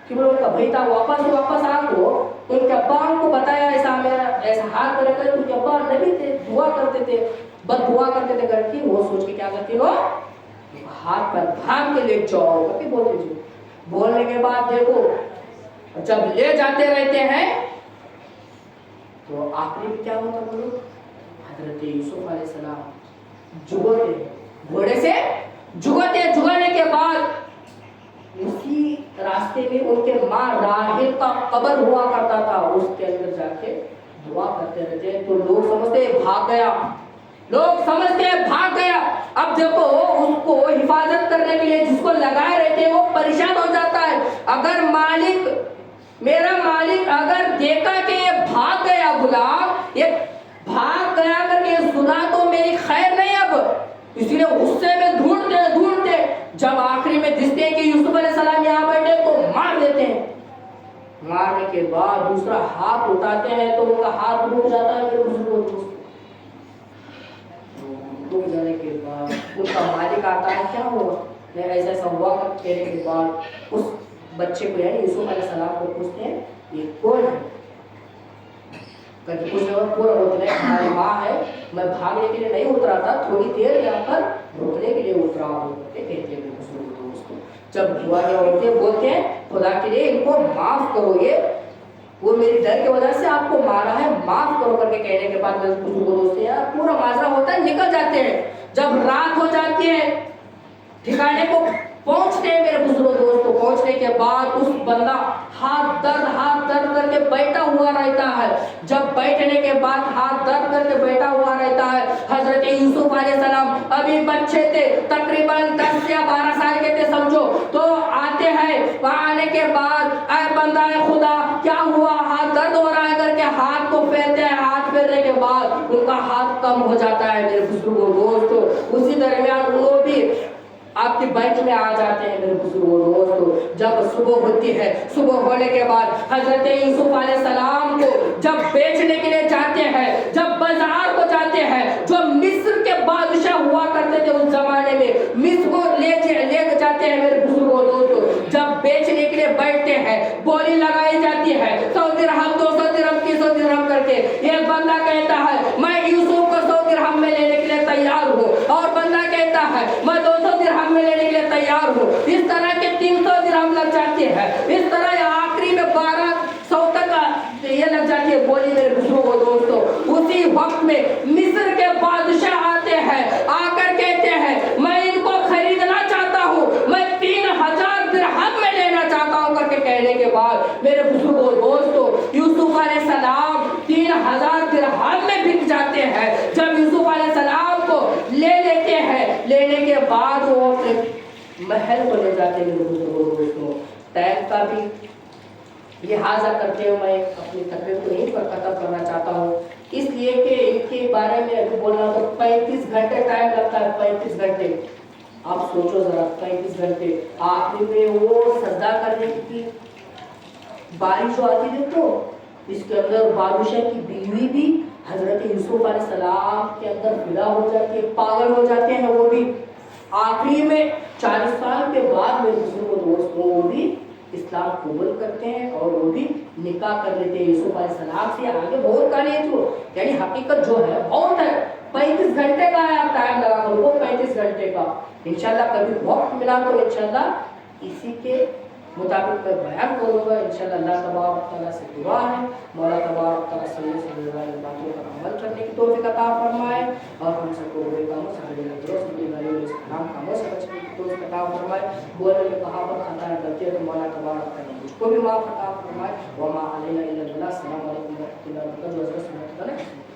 कि बोलो उनका भाई था वापस आपको उनके अब्बा को बताया ऐसा मेरा ऐसा हाथ करेगा, तो उनके अब्बा नबी थे, दुआ करते थे, बद दुआ करते थे करके वो सोच के क्या करती हो हाथ पर भाग के ले जाओ करके बोलते जी। बोलने के बाद देखो जब ले जाते रहते हैं तो आखिरी में क्या होता बोलो, हजरत यूसुफ अलैहिस्सलाम जुगोते घोड़े से जुगाने के बाद उसी रास्ते में उनके माँ राहिल का कब्र हुआ करता था, उसके अंदर जाके दुआ करते रहते। तो लोग समझते भाग गया, लोग समझते भाग गया। अब देखो उसको हिफाजत करने के लिए जिसको लगाए रहते वो परेशान हो जाता है। अगर मालिक मेरा मालिक अगर देखा कि ये भाग गया गुलाम, ये भाग गया करके सुना तो मेरी खैर नहीं। अब इसलिए गुस्से में ढूंढते जब आखिरी में दिखते हैं कि यूसुफ अलैहिस्सलाम यहाँ बैठे तो मार देते हैं। मारने के बाद दूसरा हाथ उठाते हैं तो उनका हाथ रुक जाता है। रुक जाने के बाद उनका मालिक आता है, क्या हुआ, ऐसा हुआ कहने के बाद उस बच्चे को यानी यूसुफ अलैहिस्सलाम को पूछते हैं ये कौन है करके पूछने पर पूरा बोलते हैं हमारी माँ है, मैं भागने के लिए नहीं उतरा था, थोड़ी देर यहाँ पर रुकने के लिए उतरा हूँ कहते हैं उसको। जब दुआ क्या बोलते हैं खुदा के लिए इनको माफ करो, ये वो मेरी डर की वजह से आपको मारा है, माफ करो करके कहने के बाद दोस्त यार पूरा माजरा होता है, निकल जाते हैं। जब रात हो जाती है ठिकाने को पहुंचते हैं मेरे बुजुर्ग दोस्तों, पहुंचने के बाद उस बंदा हाथ दर्द करके बैठा हुआ रहता है। जब बैठने के बाद हाथ दर्द करके बैठा हुआ रहता है, हजरत यूसुफ अलैहिस्सलाम अभी बच्चे थे, तकरीबन 10 या 12 साल के थे समझो। तो आते हैं, वहां आने के बाद ऐ बंदा है खुदा क्या हुआ, हाथ दर्द हो रहा है करके हाथ को फेरते हैं। हाथ फेरने के बाद उनका हाथ कम हो जाता है मेरे बुजुर्ग दोस्तों। उसी दरमियान वो भी आपकी बैंक में आ जाते हैं मेरे बुजुर्गों दोस्तों। जब सुबह होती है, सुबह होने के बाद हजरत यूसुफ अलैहिस्सलाम को जब बेचने के लिए जाते हैं, जब बाजार को जाते हैं, जो मिस्र के बादशाह हुआ करते थे उस जमाने में, मिस्र को ले जाते हैं मेरे बुजुर्गों दोस्तों। जब बेचने के लिए बैठते हैं, बोली लगाई जाती है 100 दिरहम 200 दिरहम 300 दिरहम करके। एक बंदा कहता है मैं यूसुफ को 100 दिरहम में लेने के लिए तैयार हूँ, और बंदा कहता है मैं 200 दिरहम में लेने के लिए तैयार हूँ। इस तरह وقت میں مصر کے بادشاہ آتے ہیں، آ کر کہتے ہیں میں ان کو خریدنا چاہتا ہوں، میں 3000 درہم میں لینا چاہتا ہوں کر کے کہنے کے بعد میرے بزرگوں دوستوں یوسف علیہ السلام 3000 درہم میں بک جاتے ہیں۔ جب یوسف علیہ السلام کو لے لیتے ہیں، لینے کے بعد وہ اپنے محل کو لے جاتے ہیں۔ میرے بزرگوں دوستوں ٹائم کا بھی لہٰذا کرتے ہوئے میں اپنی تقریر کو یہیں پر ختم کرنا چاہتا ہوں، اس لیے کہ ان کے بارے میں ابھی بولنا تو 35 گھنٹے ٹائم لگتا ہے، 35 گھنٹے آپ سوچو ذرا، 35 گھنٹے آخری میں وہ سجدہ کرنے کی بارش جو آتی ہے تو اس کے اندر بادشاہ کی بیوی بھی حضرت یوسف علیہ السلام کے اندر فدا ہو جاتی ہے، پاگل ہو جاتے ہیں وہ بھی۔ آخری میں 40 سال کے بعد میرے بزرگوں دوستوں وہ بھی اسلام قبول کرتے ہیں اور وہ بھی نکاح کر لیتے ہیں یوسف علیہ السلام سے۔ آگے بہت کہانی ہے جو یعنی حقیقت جو ہے بہت ہے، 35 گھنٹے کا ہے، آپ ٹائم لگا کر وہ 35 گھنٹے کا۔ انشاءاللہ کبھی وقت ملا تو انشاءاللہ اسی کے مطابق میں بیان کروں گا۔ انشاءاللہ اللہ تبارک تعالیٰ سے دعا ہے مولا تبارک تعالیٰ سے باتوں کا عمل کرنے کی توفیق عطا فرمائے اور ہم سب کو برے کاموں سے حرام کاموں سے بچنے کی توفیق عطا فرمائے۔ بولنے میں کہاں پر خطا کرتے ہیں تو مولا تبارک تعالیٰ مجھ کو بھی معاف عطا فرمائے۔ وما علینا الا البلاغ۔ السلام علیکم ورحمۃ اللہ وبرکاتہ۔